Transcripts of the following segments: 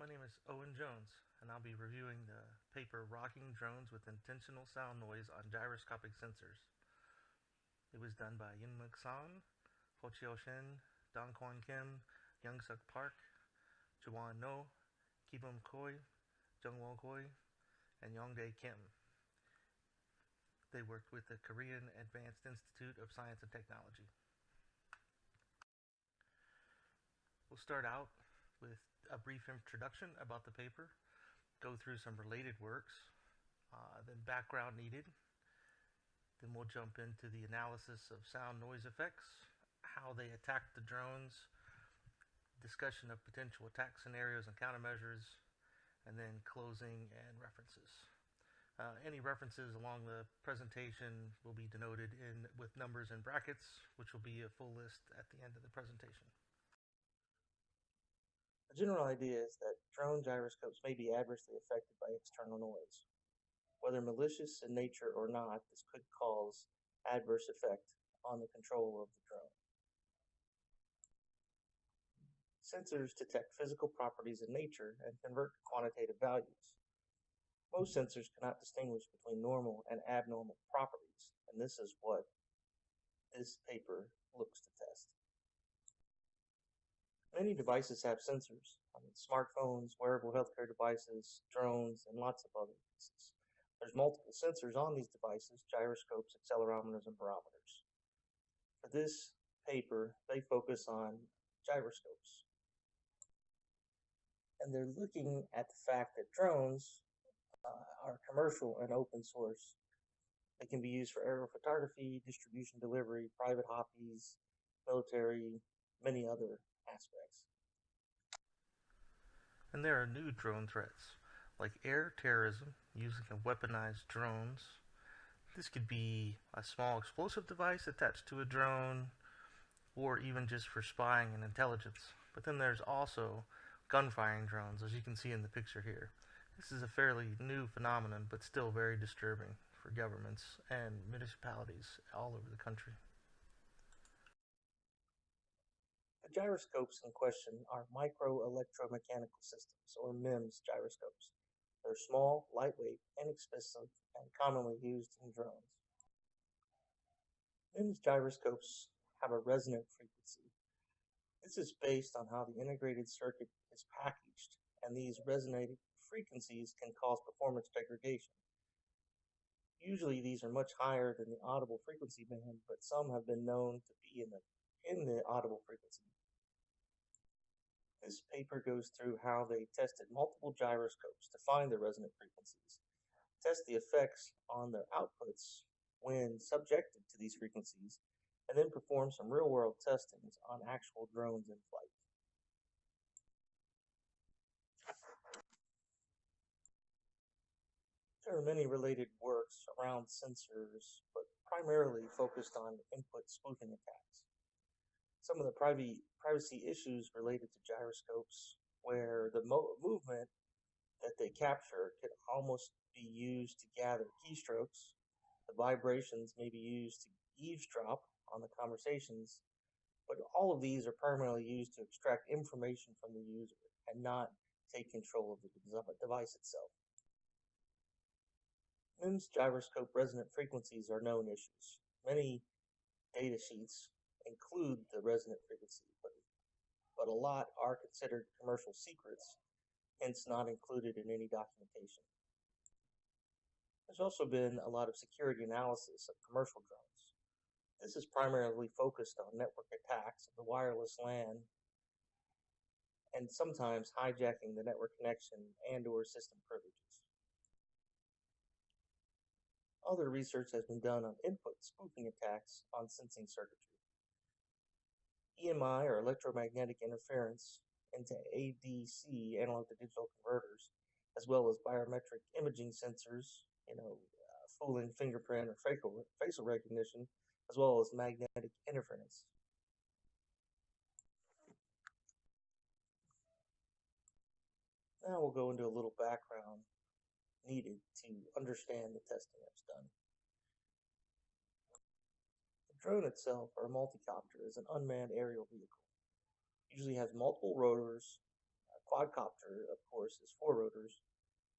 My name is Owen Jones, and I'll be reviewing the paper Rocking Drones with Intentional Sound Noise on Gyroscopic Sensors. It was done by Yunmuk San, Ho Chiao Shin, Dong Kwon Kim, Young Suk Park, Jawan No, Kibum Koi, Jungwon Koi, and Yongdae Kim. They worked with the Korean Advanced Institute of Science and Technology. We'll start out with a brief introduction about the paper, go through some related works, then background needed. Then we'll jump into the analysis of sound noise effects, how they attack the drones, discussion of potential attack scenarios and countermeasures, and then closing and references. Any references along the presentation will be denoted with numbers and brackets, which will be a full list at the end of the presentation. The general idea is that drone gyroscopes may be adversely affected by external noise. Whether malicious in nature or not, this could cause adverse effect on the control of the drone. Sensors detect physical properties in nature and convert to quantitative values. Most sensors cannot distinguish between normal and abnormal properties, and this is what this paper looks to test. Many devices have sensors. Smartphones, wearable healthcare devices, drones, and lots of other pieces. There's multiple sensors on these devices: gyroscopes, accelerometers, and barometers. For this paper, they focus on gyroscopes. And they're looking at the fact that drones are commercial and open source. They can be used for aerial photography, distribution delivery, private hobbies, military, many other aspects. And there are new drone threats, like air terrorism using weaponized drones. This could be a small explosive device attached to a drone, or even just for spying and intelligence. But then there's also gun-firing drones, as you can see in the picture here. This is a fairly new phenomenon, but still very disturbing for governments and municipalities all over the country. The gyroscopes in question are micro-electromechanical systems, or MEMS gyroscopes. They're small, lightweight, inexpensive, and commonly used in drones. MEMS gyroscopes have a resonant frequency. This is based on how the integrated circuit is packaged, and these resonating frequencies can cause performance degradation. Usually these are much higher than the audible frequency band, but some have been known to be in the audible frequency. This paper goes through how they tested multiple gyroscopes to find the resonant frequencies, test the effects on their outputs when subjected to these frequencies, and then perform some real-world testings on actual drones in flight. There are many related works around sensors, but primarily focused on input spoofing attacks. Some of the privacy issues related to gyroscopes, where the movement that they capture can almost be used to gather keystrokes. The vibrations may be used to eavesdrop on the conversations, but all of these are primarily used to extract information from the user and not take control of the device itself. MEMS gyroscope resonant frequencies are known issues. Many data sheets include the resonant frequency, but a lot are considered commercial secrets, hence not included in any documentation. There's also been a lot of security analysis of commercial drones. This is primarily focused on network attacks of the wireless LAN and sometimes hijacking the network connection and/or system privileges. Other research has been done on input spoofing attacks on sensing circuitry. EMI, or electromagnetic interference, into ADC, analog to digital converters, as well as biometric imaging sensors, fooling fingerprint or facial recognition, as well as magnetic interference. Now we'll go into a little background needed to understand the testing that's done. The drone itself, or a multicopter, is an unmanned aerial vehicle. Usually has multiple rotors, Quadcopter, of course, is four rotors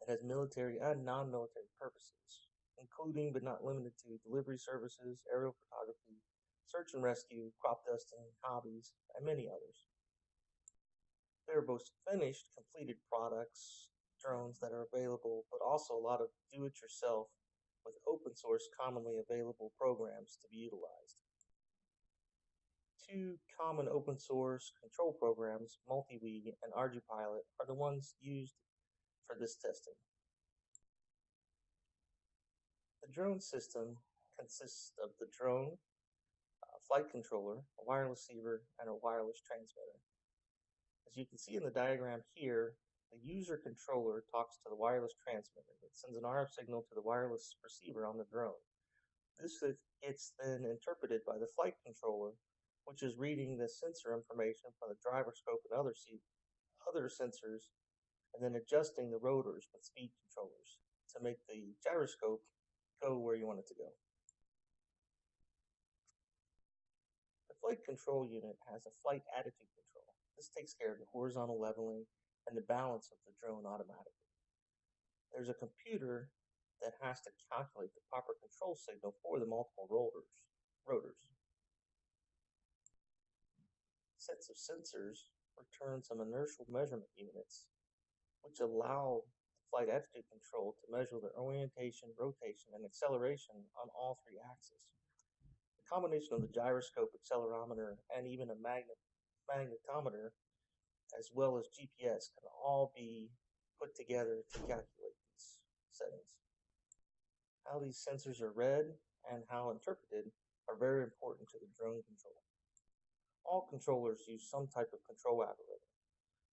and has military and non-military purposes, including but not limited to delivery services, aerial photography, search and rescue, crop dusting, hobbies, and many others. There are both finished, completed products, drones that are available, but also a lot of do-it-yourself with open source commonly available programs to be utilized. Two common open source control programs, MultiWii and ArduPilot, are the ones used for this testing. The drone system consists of the drone, flight controller, a wireless receiver, and a wireless transmitter. As you can see in the diagram here, the user controller talks to the wireless transmitter that sends an RF signal to the wireless receiver on the drone. This gets then interpreted by the flight controller, which is reading the sensor information from the gyroscope and other sensors, and then adjusting the rotors with speed controllers to make the gyroscope go where you want it to go. The flight control unit has a flight attitude control. This takes care of the horizontal leveling and the balance of the drone automatically. There's a computer that has to calculate the proper control signal for the multiple rotors. Sets of sensors return some inertial measurement units, which allow the flight attitude control to measure the orientation, rotation, and acceleration on all three axes. The combination of the gyroscope, accelerometer, and even a magnetometer, as well as GPS, can all be put together to calculate these settings. How these sensors are read and how interpreted are very important to the drone control. All controllers use some type of control algorithm.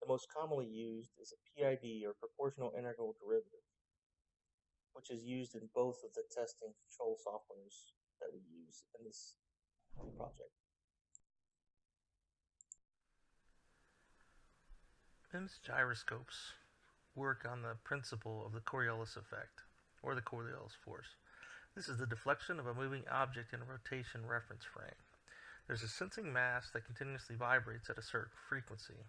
The most commonly used is a PID, or proportional integral derivative, which is used in both of the testing control softwares that we use in this project. MEMS gyroscopes work on the principle of the Coriolis effect, or the Coriolis force. This is the deflection of a moving object in a rotation reference frame. There's a sensing mass that continuously vibrates at a certain frequency.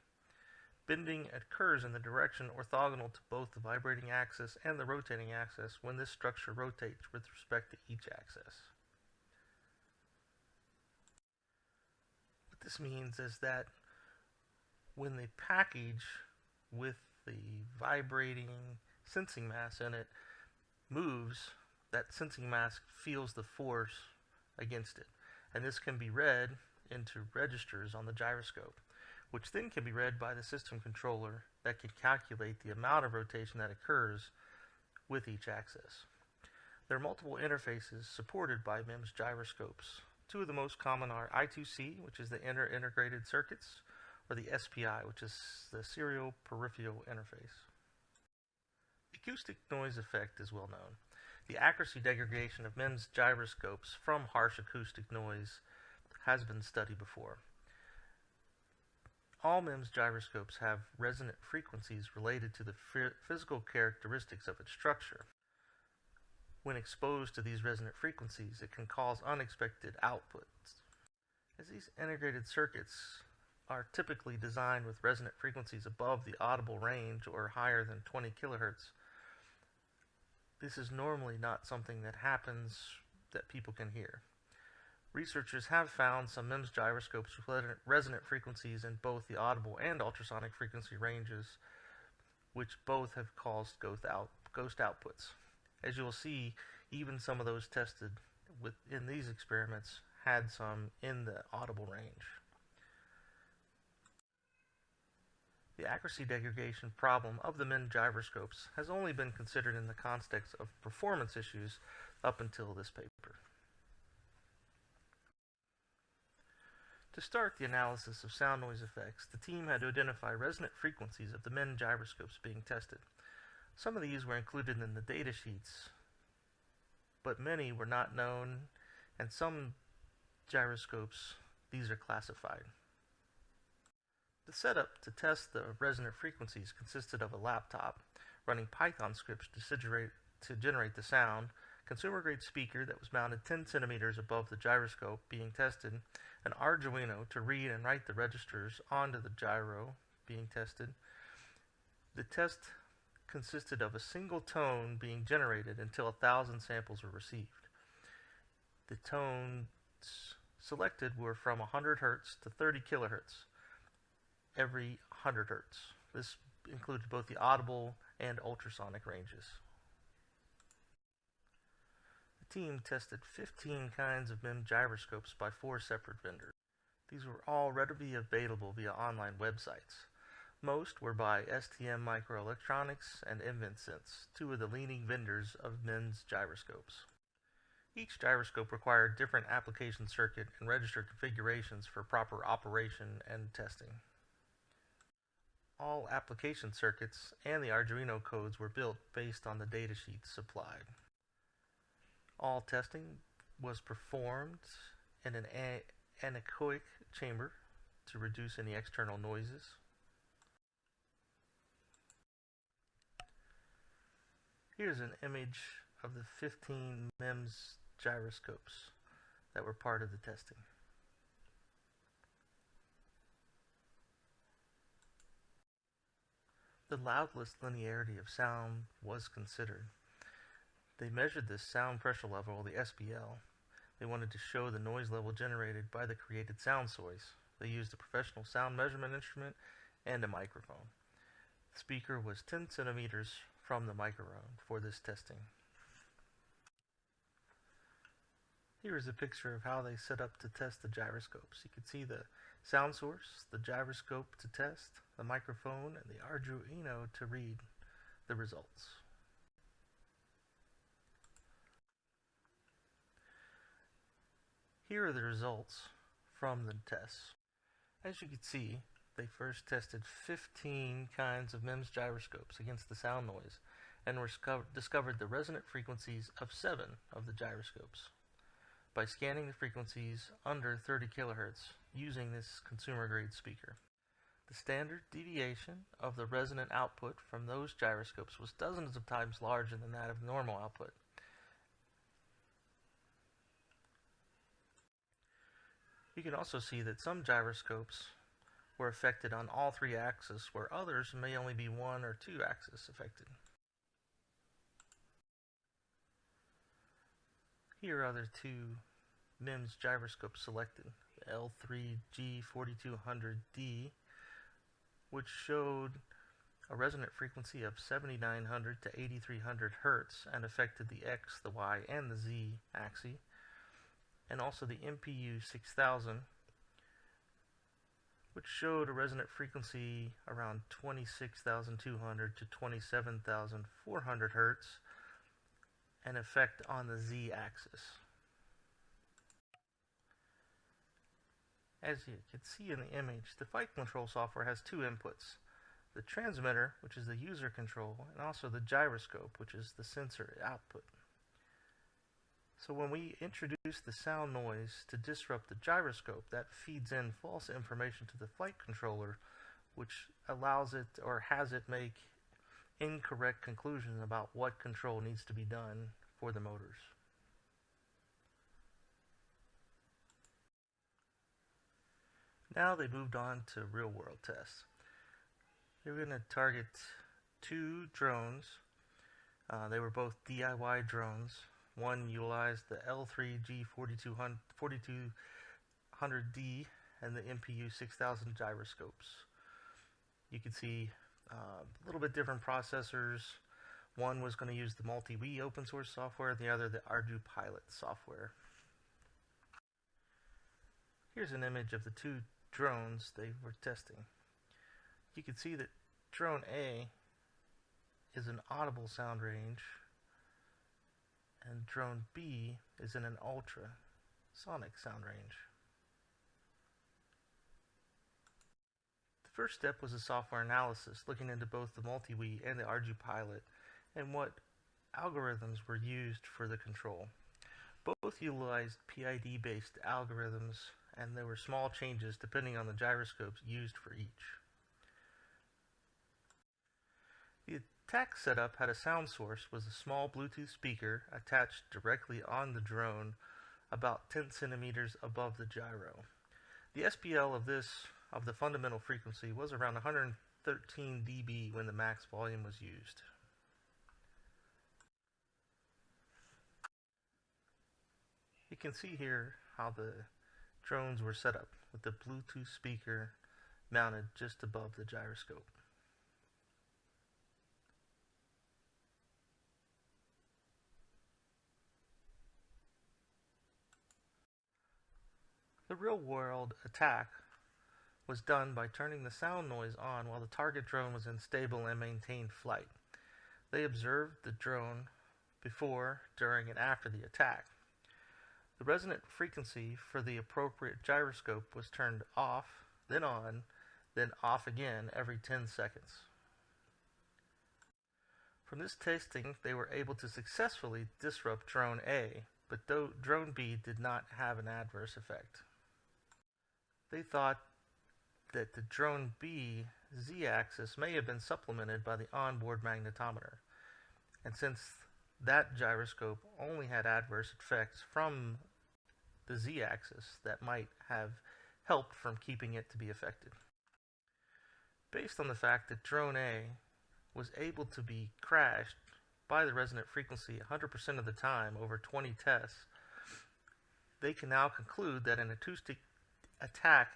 Bending occurs in the direction orthogonal to both the vibrating axis and the rotating axis when this structure rotates with respect to each axis. What this means is that when the package with the vibrating sensing mass in it moves, that sensing mass feels the force against it. And this can be read into registers on the gyroscope, which then can be read by the system controller that can calculate the amount of rotation that occurs with each axis. There are multiple interfaces supported by MEMS gyroscopes. Two of the most common are I2C, which is the integrated circuits, or the SPI, which is the serial peripheral interface. The acoustic noise effect is well known. The accuracy degradation of MEMS gyroscopes from harsh acoustic noise has been studied before. All MEMS gyroscopes have resonant frequencies related to the physical characteristics of its structure. When exposed to these resonant frequencies, it can cause unexpected outputs. As these integrated circuits are typically designed with resonant frequencies above the audible range or higher than 20 kilohertz, this is normally not something that happens that people can hear. Researchers have found some MEMS gyroscopes with resonant frequencies in both the audible and ultrasonic frequency ranges, which both have caused ghost outputs. As you will see, even some of those tested in these experiments had some in the audible range. The accuracy degradation problem of the MEMS gyroscopes has only been considered in the context of performance issues up until this paper. To start the analysis of sound noise effects, the team had to identify resonant frequencies of the MEMS gyroscopes being tested. Some of these were included in the data sheets, but many were not known, and some gyroscopes, these are classified. The setup to test the resonant frequencies consisted of a laptop running Python scripts to generate the sound, consumer-grade speaker that was mounted 10 centimeters above the gyroscope being tested, an Arduino to read and write the registers onto the gyro being tested, The test consisted of a single tone being generated until 1,000 samples were received. The tones selected were from 100 Hz to 30 kHz every 100 Hz. This included both the audible and ultrasonic ranges. The team tested 15 kinds of MEMS gyroscopes by 4 separate vendors. These were all readily available via online websites. Most were by STM Microelectronics and InventSense, 2 of the leading vendors of MEMS gyroscopes. Each gyroscope required different application circuit and register configurations for proper operation and testing. All application circuits and the Arduino codes were built based on the datasheets supplied. All testing was performed in an anechoic chamber to reduce any external noises. Here's an image of the 15 MEMS gyroscopes that were part of the testing. The loudless linearity of sound was considered. They measured the sound pressure level, the SPL. They wanted to show the noise level generated by the created sound source. They used a professional sound measurement instrument and a microphone. The speaker was 10 centimeters from the microphone for this testing. Here is a picture of how they set up to test the gyroscopes. You can see the sound source, the gyroscope to test, the microphone, and the Arduino to read the results. Here are the results from the tests. As you can see, they first tested 15 kinds of MEMS gyroscopes against the sound noise and discovered the resonant frequencies of 7 of the gyroscopes by scanning the frequencies under 30 kHz using this consumer-grade speaker. The standard deviation of the resonant output from those gyroscopes was dozens of times larger than that of normal output. You can also see that some gyroscopes were affected on all 3 axes, where others may only be 1 or 2 axes affected. Here are the 2 MEMS gyroscopes selected, the L3G4200D, which showed a resonant frequency of 7900 to 8300 Hz and affected the X, the Y, and the Z axis, and also the MPU 6000, which showed a resonant frequency around 26,200 to 27,400 Hz and effect on the Z axis. As you can see in the image, the flight control software has 2 inputs: the transmitter, which is the user control, and also the gyroscope, which is the sensor output. So when we introduce the sound noise to disrupt the gyroscope, that feeds in false information to the flight controller, which allows it or has it make incorrect conclusions about what control needs to be done for the motors. Now they moved on to real-world tests. They're going to target 2 drones. They were both DIY drones. One utilized the L3G4200D and the MPU 6000 gyroscopes. You can see a little bit different processors. One was going to use the multi-Wii open source software, and the other the Arduino software. Here's an image of the 2 drones they were testing. You can see that drone A is an audible sound range, and drone B is in an ultrasonic sound range. The first step was a software analysis, looking into both the multi-Wii and the Arduino and what algorithms were used for the control. Both utilized PID-based algorithms, and there were small changes depending on the gyroscopes used for each. The attack setup had a sound source with a small Bluetooth speaker attached directly on the drone about 10 centimeters above the gyro. The SPL of the fundamental frequency was around 150 13 dB when the max volume was used. You can see here how the drones were set up with the Bluetooth speaker mounted just above the gyroscope. The real-world attack was done by turning the sound noise on while the target drone was in stable and maintained flight. They observed the drone before, during, and after the attack. The resonant frequency for the appropriate gyroscope was turned off, then on, then off again every 10 seconds. From this testing, they were able to successfully disrupt drone A, but drone B did not have an adverse effect. They thought that the drone B Z-axis may have been supplemented by the onboard magnetometer, and since that gyroscope only had adverse effects from the Z-axis, that might have helped from keeping it to be affected. Based on the fact that drone A was able to be crashed by the resonant frequency 100% of the time over 20 tests, they can now conclude that an acoustic attack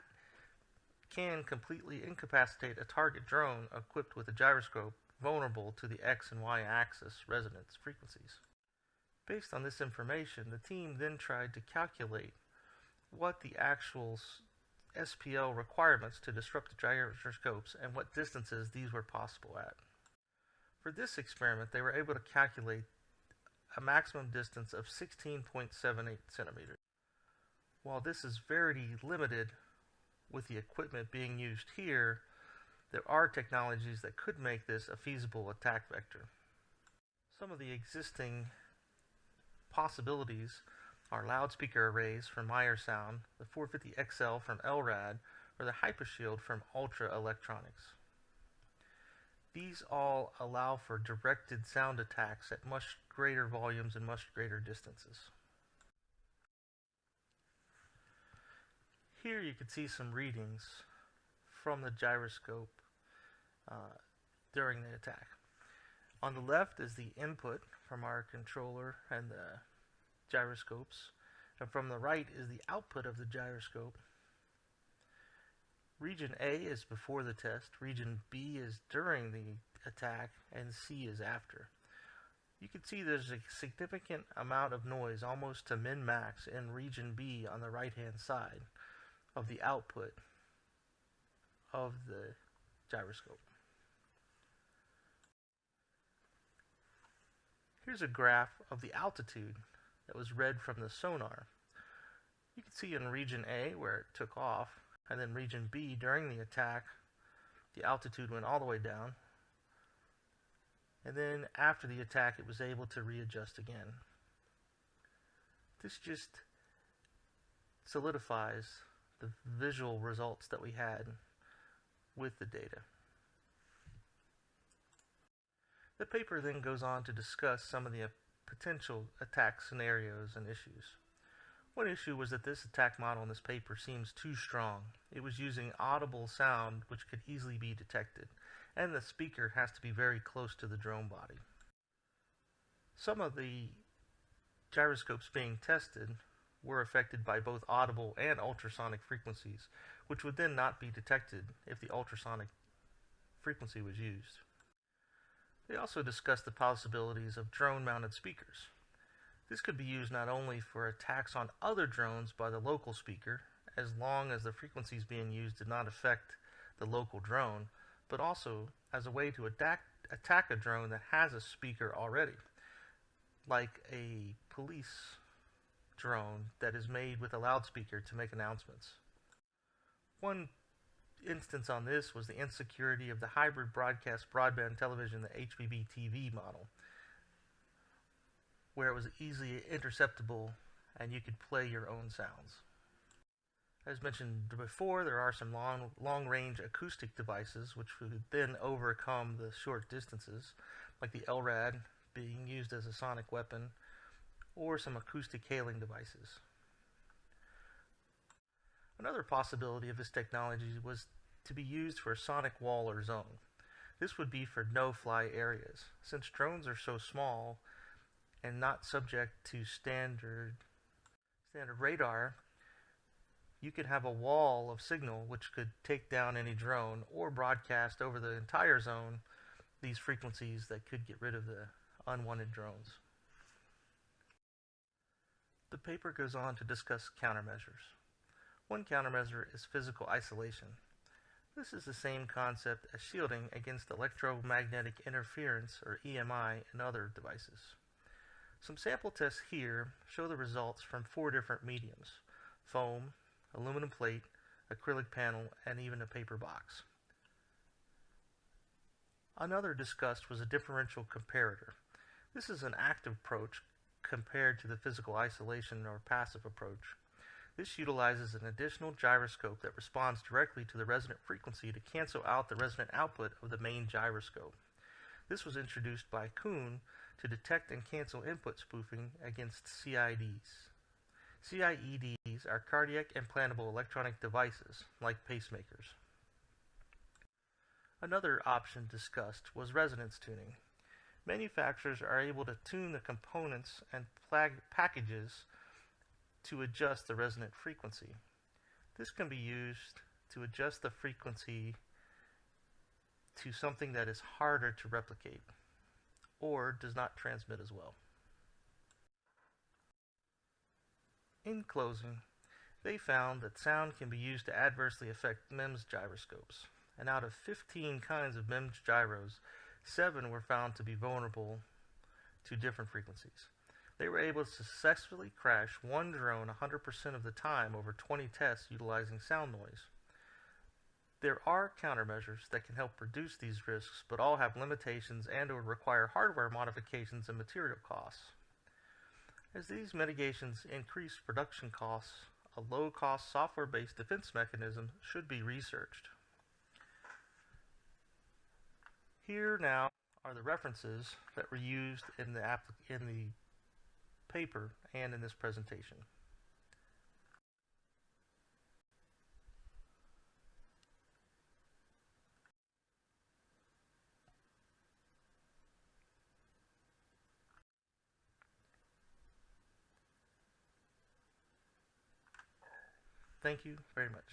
can completely incapacitate a target drone equipped with a gyroscope vulnerable to the X and Y axis resonance frequencies. Based on this information, the team then tried to calculate what the actual SPL requirements to disrupt the gyroscopes and what distances these were possible at. For this experiment, they were able to calculate a maximum distance of 16.78 centimeters. While this is very limited with the equipment being used here, there are technologies that could make this a feasible attack vector. Some of the existing possibilities are loudspeaker arrays from Meyer Sound, the 450XL from LRAD, or the Hypershield from Ultra Electronics. These all allow for directed sound attacks at much greater volumes and much greater distances. Here you can see some readings from the gyroscope during the attack. On the left is the input from our controller and the gyroscopes, and from the right is the output of the gyroscope. Region A is before the test, region B is during the attack, and C is after. You can see there's a significant amount of noise, almost to min-max, in region B on the right-hand side of the output of the gyroscope. Here's a graph of the altitude that was read from the sonar. You can see in region A where it took off, and then region B during the attack, the altitude went all the way down, and then after the attack it was able to readjust again. This just solidifies the visual results that we had with the data. The paper then goes on to discuss some of the potential attack scenarios and issues. One issue was that this attack model in this paper seems too strong. It was using audible sound which could easily be detected, and the speaker has to be very close to the drone body. Some of the gyroscopes being tested were affected by both audible and ultrasonic frequencies, which would then not be detected if the ultrasonic frequency was used. They also discussed the possibilities of drone-mounted speakers. This could be used not only for attacks on other drones by the local speaker, as long as the frequencies being used did not affect the local drone, but also as a way to attack a drone that has a speaker already, like a police drone that is made with a loudspeaker to make announcements. One instance on this was the insecurity of the hybrid broadcast broadband television, the HBB TV model, where it was easily interceptable and you could play your own sounds. As mentioned before, there are some long-range acoustic devices which would then overcome the short distances, like the LRAD being used as a sonic weapon, or some acoustic hailing devices. Another possibility of this technology was to be used for a sonic wall or zone. This would be for no-fly areas. Since drones are so small and not subject to standard radar, you could have a wall of signal which could take down any drone or broadcast over the entire zone these frequencies that could get rid of the unwanted drones. The paper goes on to discuss countermeasures. One countermeasure is physical isolation. This is the same concept as shielding against electromagnetic interference, or EMI, in other devices. Some sample tests here show the results from 4 different mediums: foam, aluminum plate, acrylic panel, and even a paper box. Another discussed was a differential comparator. This is an active approach compared to the physical isolation or passive approach. This utilizes an additional gyroscope that responds directly to the resonant frequency to cancel out the resonant output of the main gyroscope. This was introduced by Kuhn to detect and cancel input spoofing against CIDs. CIEDs are cardiac implantable electronic devices, like pacemakers. Another option discussed was resonance tuning. Manufacturers are able to tune the components and packages to adjust the resonant frequency. This can be used to adjust the frequency to something that is harder to replicate or does not transmit as well. In closing, they found that sound can be used to adversely affect MEMS gyroscopes, and out of 15 kinds of MEMS gyros, 7 were found to be vulnerable to different frequencies. They were able to successfully crash one drone 100% of the time over 20 tests utilizing sound noise. There are countermeasures that can help reduce these risks, but all have limitations and or require hardware modifications and material costs. As these mitigations increase production costs, a low-cost software-based defense mechanism should be researched. Here now are the references that were used in the paper and in this presentation. Thank you very much.